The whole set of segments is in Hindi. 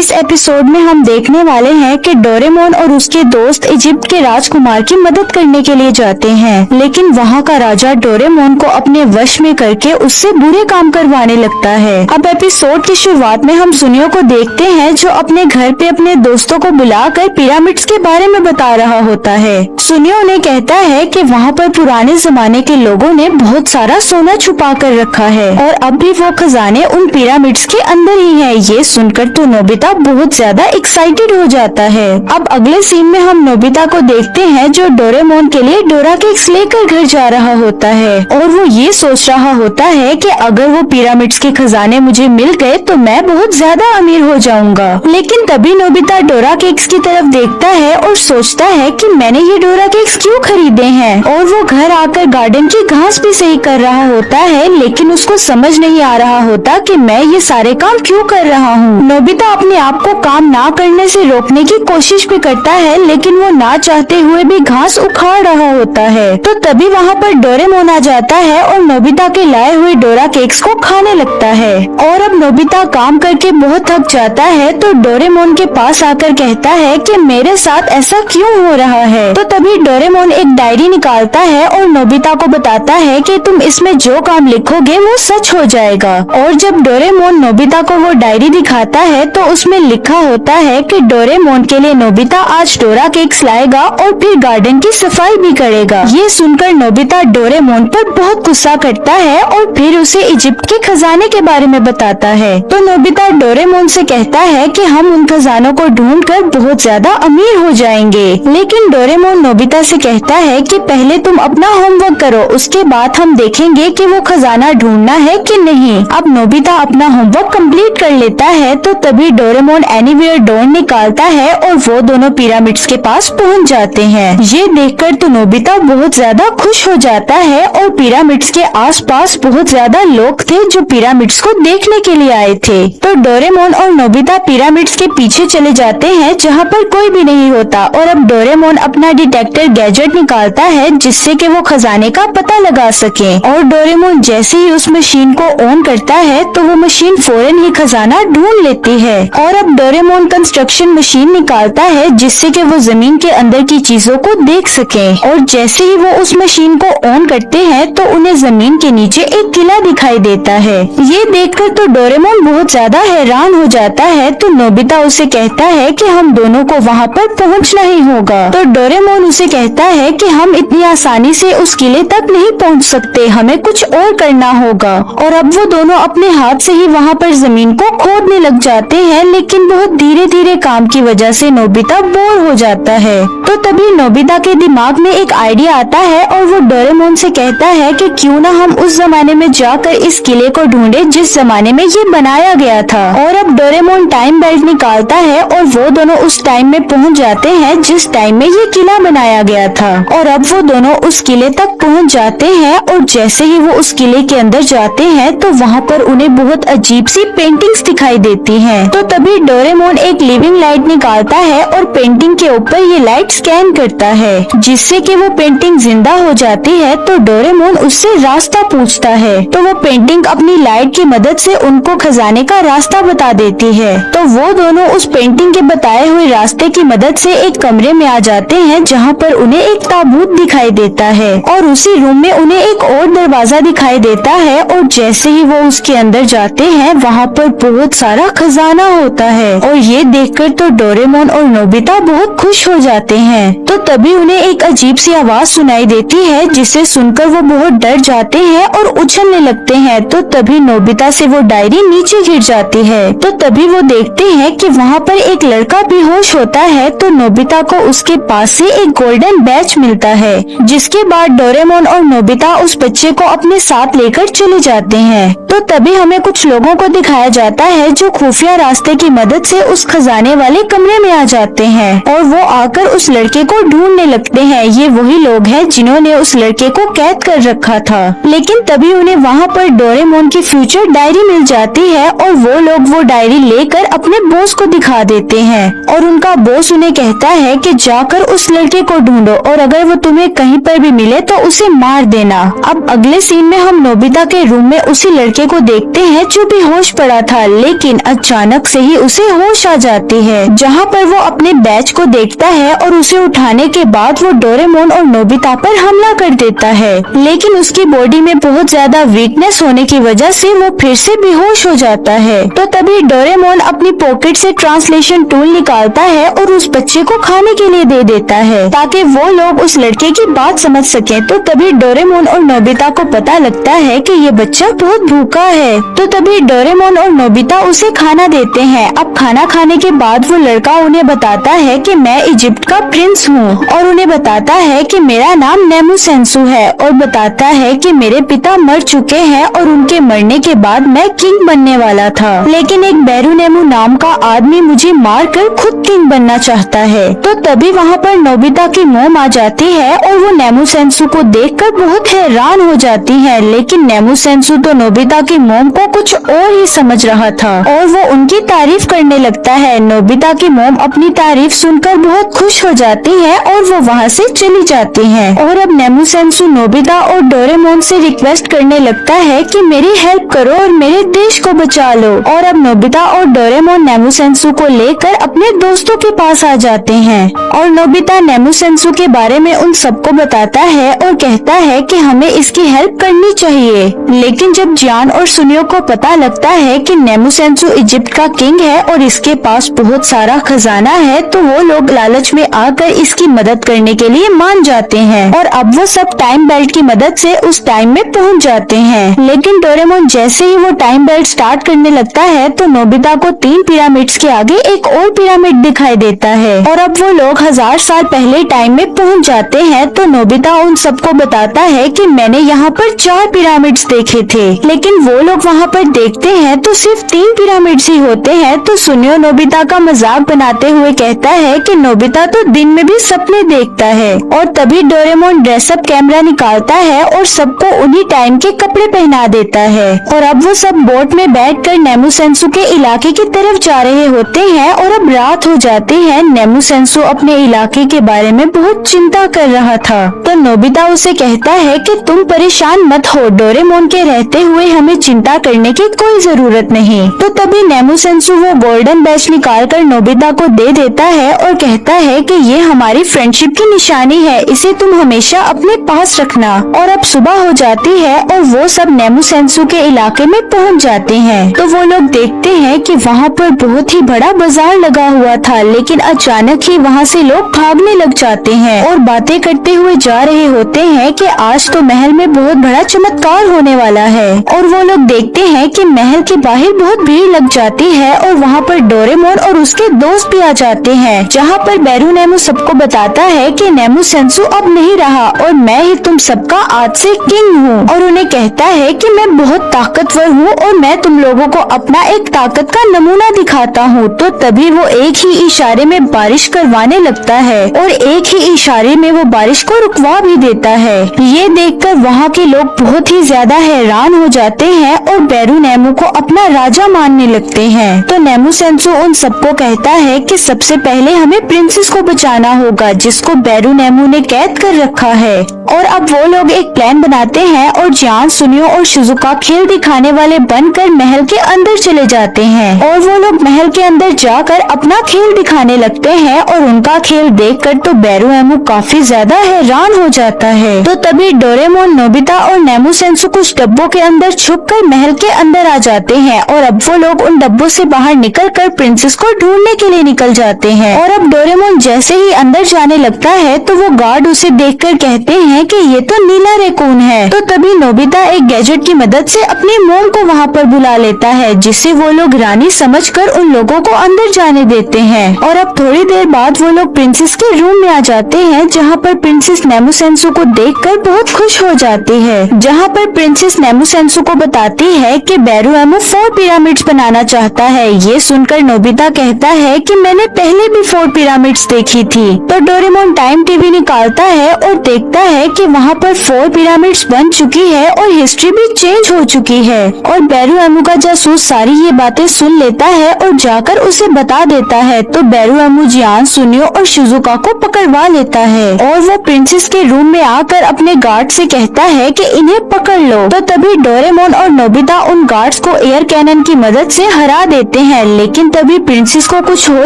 इस एपिसोड में हम देखने वाले हैं कि डोरेमोन और उसके दोस्त इजिप्ट के राजकुमार की मदद करने के लिए जाते हैं, लेकिन वहाँ का राजा डोरेमोन को अपने वश में करके उससे बुरे काम करवाने लगता है। अब एपिसोड की शुरुआत में हम सुनियो को देखते हैं जो अपने घर पे अपने दोस्तों को बुलाकर पिरामिड्स के बारे में बता रहा होता है। सुनियो उन्हें कहता है कि वहाँ पर पुराने जमाने के लोगों ने बहुत सारा सोना छुपा कर रखा है और अब भी वो खजाने उन पिरामिड्स के अंदर ही है। ये सुनकर तो नोबिता बहुत ज्यादा एक्साइटेड हो जाता है। अब अगले सीन में हम नोबिता को देखते हैं जो डोरेमोन के लिए डोरा केक्स लेकर घर जा रहा होता है और वो ये सोच रहा होता है कि अगर वो पिरामिड्स के खजाने मुझे मिल गए तो मैं बहुत ज्यादा अमीर हो जाऊंगा। लेकिन तभी नोबिता डोरा केक्स की तरफ देखता है और सोचता है कि मैंने ये डोरा केक्स क्यों खरीदे हैं, और वो घर आकर गार्डन की घास भी सही कर रहा होता है, लेकिन उसको समझ नहीं आ रहा होता कि मैं ये सारे काम क्यों कर रहा हूँ। नोबिता अपने आप को काम ना करने से रोकने की कोशिश भी करता है, लेकिन वो ना चाहते हुए भी घास उखाड़ रहा होता है। तो तभी वहाँ पर डोरेमोन आ जाता है और नोबिता के लाए हुए डोरा केक्स को खाने लगता है। और अब नोबिता काम करके बहुत थक जाता है तो डोरेमोन के पास आकर कहता है कि मेरे साथ ऐसा क्यों हो रहा है। तो तभी डोरेमोन एक डायरी निकालता है और नोबिता को बताता है कि तुम इसमें जो काम लिखोगे वो सच हो जाएगा। और जब डोरेमोन नोबिता को वो डायरी दिखाता है तो उसमें लिखा होता है कि डोरेमोन के लिए नोबिता आज डोरा केक्स लाएगा और फिर गार्डन की सफाई भी करेगा। ये सुनकर नोबिता डोरेमोन पर बहुत गुस्सा करता है और फिर उसे इजिप्ट के खजाने के बारे में बताता है। तो नोबिता डोरेमोन से कहता है कि हम उन खजानों को ढूंढकर बहुत ज्यादा अमीर हो जाएंगे। लेकिन डोरेमोन नोबिता से कहता है कि पहले तुम अपना होमवर्क करो, उसके बाद हम देखेंगे कि वो खजाना ढूंढना है कि नहीं। अब नोबिता अपना होमवर्क कंप्लीट कर लेता है तो तभी डोरेमोन एनीवेयर डोर निकालता है और वो दोनों पिरामिड्स के पास पहुंच जाते हैं। ये देखकर तो नोबिता बहुत ज्यादा खुश हो जाता है और पिरामिड्स के आसपास बहुत ज्यादा लोग थे जो पिरामिड्स को देखने के लिए आए थे। तो डोरेमोन और नोबिता पिरामिड्स के पीछे चले जाते हैं जहाँ पर कोई भी नहीं होता। और अब डोरेमोन अपना डिटेक्टर गैजेट निकालता है जिससे कि वो खजाने का पता लगा सके। और डोरेमोन जैसे ही उस मशीन को ऑन करता है तो वो मशीन फौरन ही खजाना ढूंढ लेती है। और अब डोरेमोन कंस्ट्रक्शन मशीन निकालता है जिससे कि वो जमीन के अंदर की चीजों को देख सके। और जैसे ही वो उस मशीन को ऑन करते हैं तो उन्हें जमीन के नीचे एक किला दिखाई देता है। ये देखकर तो डोरेमोन बहुत ज्यादा हैरान हो जाता है। तो नोबिता उसे कहता है कि हम दोनों को वहाँ पर पहुँचना ही होगा। तो डोरेमोन उसे कहता है कि हम इतनी आसानी से उस किले तक नहीं पहुँच सकते, हमें कुछ और करना होगा। और अब वो दोनों अपने हाथ से ही वहाँ पर जमीन को खोदने लग जाते हैं, लेकिन बहुत धीरे धीरे काम की वजह से नोबिता बोर हो जाता है। तो तभी नोबिता के दिमाग में एक आइडिया आता है और वो डोरेमोन से कहता है कि क्यों ना हम उस जमाने में जाकर इस किले को ढूंढे जिस जमाने में ये बनाया गया था। और अब डोरेमोन टाइम बेल्ट निकालता है और वो दोनों उस टाइम में पहुंच जाते हैं जिस टाइम में ये किला बनाया गया था। और अब वो दोनों उस किले तक पहुंच जाते हैं और जैसे ही वो उस किले के अंदर जाते हैं तो वहाँ पर उन्हें बहुत अजीब सी पेंटिंग्स दिखाई देती हैं। तो तभी डोरेमोन एक लिविंग लाइट निकालता है और पेंटिंग के ऊपर ये लाइट स्कैन करता है जिससे कि वो पेंटिंग जिंदा हो जाती है। तो डोरेमोन उससे रास्ता पूछता है तो वो पेंटिंग अपनी लाइट की मदद से उनको खजाने का रास्ता बता देती है। तो वो दोनों उस पेंटिंग के बताए हुए रास्ते की मदद से एक कमरे में आ जाते हैं जहाँ पर उन्हें एक ताबूत दिखाई देता है और उसी रूम में उन्हें एक और दरवाजा दिखाई देता है। और जैसे ही वो उसके अंदर जाते हैं वहाँ पर बहुत सारा खजाना होता है और ये देखकर तो डोरेमोन और नोबिता बहुत खुश हो जाते हैं। तो तभी उन्हें एक अजीब सी आवाज सुनाई देती है जिसे सुनकर वो बहुत डर जाते हैं और उछलने लगते हैं। तो तभी नोबिता से वो डायरी नीचे गिर जाती है। तो तभी वो देखते हैं कि वहाँ पर एक लड़का बेहोश होता है। तो नोबिता को उसके पास से एक गोल्डन बैच मिलता है जिसके बाद डोरेमोन और नोबिता उस बच्चे को अपने साथ लेकर चले जाते हैं। तो तभी हमें कुछ लोगों को दिखाया जाता है जो खुफिया रास्ते की मदद से उस खजाने वाले कमरे में आ जाते हैं और वो आकर उस लड़के को ढूंढने लगते हैं। ये वही लोग हैं जिन्होंने उस लड़के को कैद कर रखा था। लेकिन तभी उन्हें वहाँ पर डोरेमोन की फ्यूचर डायरी मिल जाती है और वो लोग वो डायरी लेकर अपने बॉस को दिखा देते हैं और उनका बॉस उन्हें कहता है कि जाकर उस लड़के को ढूंढो और अगर वो तुम्हें कहीं पर भी मिले तो उसे मार देना। अब अगले सीन में हम नोबिता के रूम में उसी लड़के को देखते हैं जो बेहोश पड़ा था, लेकिन अचानक से ही ही उसे होश आ जाती है, जहाँ पर वो अपने बैच को देखता है और उसे उठाने के बाद वो डोरेमोन और नोबिता पर हमला कर देता है। लेकिन उसकी बॉडी में बहुत ज्यादा वीकनेस होने की वजह से वो फिर से बेहोश हो जाता है। तो तभी डोरेमोन अपनी पॉकेट से ट्रांसलेशन टूल निकालता है और उस बच्चे को खाने के लिए दे देता है, ताकि वो लोग उस लड़के की बात समझ सके। तो तभी डोरेमोन और नोबिता को पता लगता है कि ये बच्चा बहुत भूखा है। तो तभी डोरेमोन और नोबिता उसे खाना देते हैं। अब खाना खाने के बाद वो लड़का उन्हें बताता है कि मैं इजिप्ट का प्रिंस हूँ, और उन्हें बताता है कि मेरा नाम नेमुसेंसु है, और बताता है कि मेरे पिता मर चुके हैं और उनके मरने के बाद मैं किंग बनने वाला था, लेकिन एक बेरुनेमु नाम का आदमी मुझे मारकर खुद किंग बनना चाहता है। तो तभी वहाँ पर नोबिता की मॉम आ जाती है और वो नेमुसेंसु को देखकर बहुत हैरान हो जाती है, लेकिन नेमुसेंसु तो नोबिता की मॉम को कुछ और ही समझ रहा था और वो उनकी तारीफ करने लगता है। नोबिता की मॉम अपनी तारीफ सुनकर बहुत खुश हो जाती है और वो वहाँ से चली जाती है। और अब नेमुसेंसु नोबिता और डोरेमोन से रिक्वेस्ट करने लगता है कि मेरी हेल्प करो और मेरे देश को बचा लो। और अब नोबिता और डोरेमोन नेमुसेंसु को लेकर अपने दोस्तों के पास आ जाते हैं और नोबिता नेमुसेंसु के बारे में उन सबको बताता है और कहता है कि हमें इसकी हेल्प करनी चाहिए। लेकिन जब जियान और सुनियो को पता लगता है कि नेमुसेंसु इजिप्ट का किंग है और इसके पास बहुत सारा खजाना है, तो वो लोग लालच में आकर इसकी मदद करने के लिए मान जाते हैं और अब वो सब टाइम बेल्ट की मदद से उस टाइम में पहुंच जाते हैं। लेकिन डोरेमोन जैसे ही वो टाइम बेल्ट स्टार्ट करने लगता है तो नोबिता को 3 पिरामिड्स के आगे एक और पिरामिड दिखाई देता है और अब वो लोग 1000 साल पहले टाइम में पहुंच जाते हैं। तो नोबिता उन सबको बताता है कि मैंने यहाँ पर 4 पिरामिड्स देखे थे, लेकिन वो लोग वहाँ पर देखते हैं तो सिर्फ 3 पिरामिड्स ही होते हैं। तो सुनियो नोबिता का मजाक बनाते हुए कहता है कि नोबिता तो दिन में भी सपने देखता है। और तभी डोरेमोन ड्रेसअप कैमरा निकालता है और सबको उन्हीं टाइम के कपड़े पहना देता है और अब वो सब बोट में बैठकर नेमुसेंसु के इलाके की तरफ जा रहे होते हैं और अब रात हो जाती है। नेमुसेंसु अपने इलाके के बारे में बहुत चिंता कर रहा था, तो नोबिता उसे कहता है कि तुम परेशान मत हो, डोरेमोन के रहते हुए हमें चिंता करने की कोई जरूरत नहीं। तो तभी नेमुसेंसु वो गोल्डन बैच निकाल कर नोबिता को दे देता है और कहता है कि ये हमारी फ्रेंडशिप की निशानी है, इसे तुम हमेशा अपने पास रखना। और अब सुबह हो जाती है और वो सब नेमुसेंसु के इलाके में पहुंच जाते हैं। तो वो लोग देखते हैं कि वहाँ पर बहुत ही बड़ा बाजार लगा हुआ था, लेकिन अचानक ही वहाँ से लोग भागने लग जाते हैं और बातें करते हुए जा रहे होते हैं कि आज तो महल में बहुत बड़ा चमत्कार होने वाला है। और वो लोग देखते हैं कि महल के बाहर बहुत भीड़ लग जाती है और वहाँ पर डोरेमोन और उसके दोस्त भी आ जाते हैं, जहाँ पर बेरुनेमु सबको बताता है कि नेमुसेंसु अब नहीं रहा और मैं ही तुम सबका आज से किंग हूँ। और उन्हें कहता है कि मैं बहुत ताकतवर हूँ और मैं तुम लोगों को अपना एक ताकत का नमूना दिखाता हूँ। तो तभी वो एक ही इशारे में बारिश करवाने लगता है और एक ही इशारे में वो बारिश को रुकवा भी देता है। ये देखकर वहाँ के लोग बहुत ही ज्यादा हैरान हो जाते हैं और बेरुनेमु को अपना राजा मानने लगते हैं। तो नेमुसेंसु उन सबको कहता है कि सबसे पहले हमें प्रिंसेस को बचाना होगा, जिसको बेरुनेमु ने कैद कर रखा है। और अब वो लोग एक प्लान बनाते हैं और जियान, सुनियो और शिजुका खेल दिखाने वाले बनकर महल के अंदर चले जाते हैं और वो लोग महल के अंदर जाकर अपना खेल दिखाने लगते हैं और उनका खेल देखकर तो बेरुनेमु काफी ज्यादा हैरान हो जाता है। तो तभी डोरेमोन, नोबिता और नेमुसेंसु कुछ डब्बों के अंदर छुपकर महल के अंदर आ जाते हैं और अब वो लोग उन डब्बों से बाहर निकलकर प्रिंसेस को ढूंढने के लिए निकल जाते हैं। और अब डोरेमोन जैसे ही अंदर जाने लगता है तो वो गार्ड उसे देखकर कहते हैं कि ये तो नीला रेकून है। तो तभी नोबिता एक गैजेट की मदद से अपनी मोम को वहाँ पर बुला लेता है, जिससे वो लोग रानी समझकर उन लोगों को अंदर जाने देते हैं। और अब थोड़ी देर बाद वो लोग प्रिंसेस के रूम में आ जाते हैं, जहाँ पर प्रिंसेस नेमुसेंसु को देखकर बहुत खुश हो जाती है। जहाँ पर प्रिंसेस नेमुसेंसु को बताती है कि बेरुनेमु 4 पिरामिड्स बनाना चाहता है। ये सुनकर नोबिता कहता है कि मैंने पहले भी 4 पिरामिड्स देखी थी। तो डोरेमोन टाइम टीवी निकालता है और देखता है कि वहाँ पर 4 पिरामिड्स बन चुकी है और हिस्ट्री भी चेंज हो चुकी है। और बेरुनेमु का जासूस सारी ये बातें सुन लेता है और जाकर उसे बता देता है। तो बेरुनेमु जियान, सुनियो और शिजुका को पकड़ करवा लेता है और वो प्रिंसेस के रूम में आकर अपने गार्ड से कहता है कि इन्हें पकड़ लो। तो तभी डोरेमोन और नोबिता उन गार्ड्स को एयर कैनन की मदद से हरा देते हैं, लेकिन तभी प्रिंसेस को कुछ हो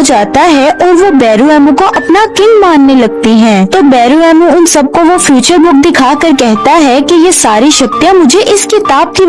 जाता है और वो बेरुएमो को अपना किंग मानने लगती हैं। तो बेरुएमो उन सबको वो फ्यूचर बुक दिखाकर कहता है कि ये सारी शक्तियाँ मुझे इस किताब की